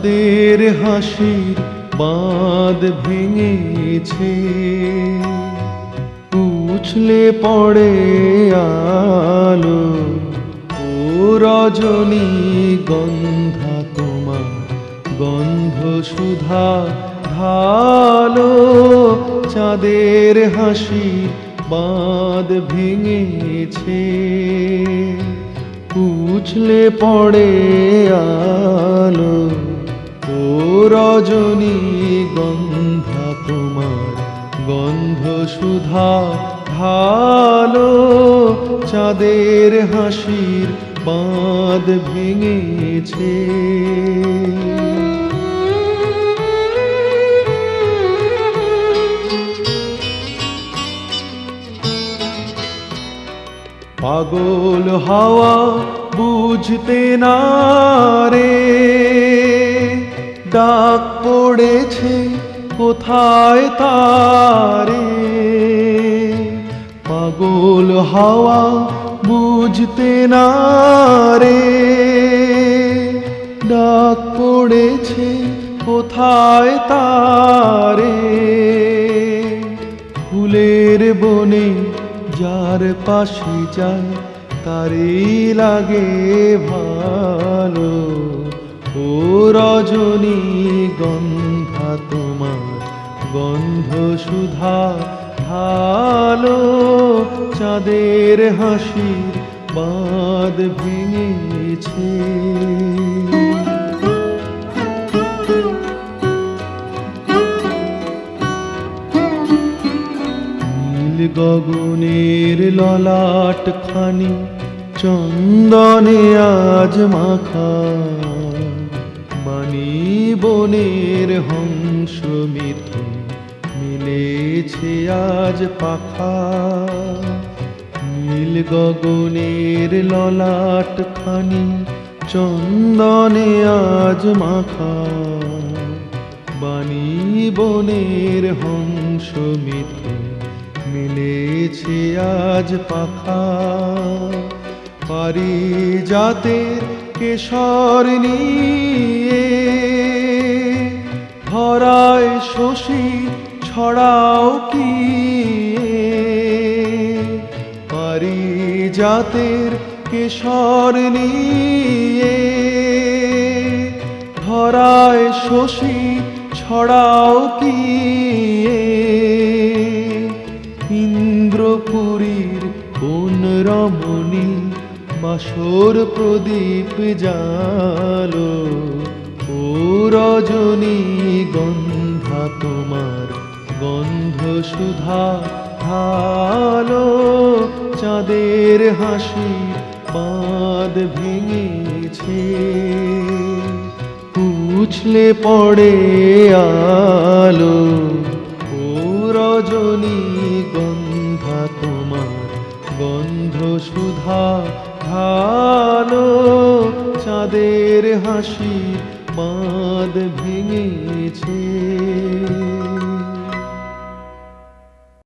চাঁদের হাসির বাঁধ ভেঙেছে, উছলে পড়ে আলো। ও রজনী গন্ধা তোমার গন্ধ সুধা ঢালো। চাঁদের হাসির বাঁধ ভেঙেছে, উছলে পড়ে আলো। ও রজনী গন্ধা তোমার গন্ধ সুধা ঢালো। চাঁদের হাসির বাঁধ ভেঙেছে। পাগল হাওয়া বুঝতে না রে, ডাক পড়েছে কোথায় তারে। পাগল হাওয়া বুঝতে না রে, ডাক পড়েছে কোথায় তারে। ফুলের বনে যার পাশে যায় তারই লাগে ভালো। ও রজনী গন্ধা তোমার গন্ধ সুধা ঢালো। চাঁদের হাসির বাঁধ ভেঙেছে। গগনের ললাট খানি চন্দনে আজ মাখা। বাণী বনের হংস মিথুন মিলেছে আজ পাখা। নীল গগনের ললাট খানি চন্দনে আজ মাখা। বাণী বনের হংস মিথুন মিলেছে আজ পাখা। পারিজাতের কেশর নিয়ে ধরায় শশী ছড়াও কি। পারিজাতের কেশর নিয়ে ধরায় শশী ছড়াও কি। ইন্দ্রপুরীর কোন রমণী বাসর প্রদীপ জালো। ও রজনী গন্ধা তোমার গন্ধ সুধা ঢালো। চাঁদের হাসি বাঁধ ভেঙেছে, উছলে পড়ে আলো। ও রজনী গন্ধা তোমার গন্ধ সুধা ঢালো। চাঁদের হাসি বাঁধ ভেঙেছে।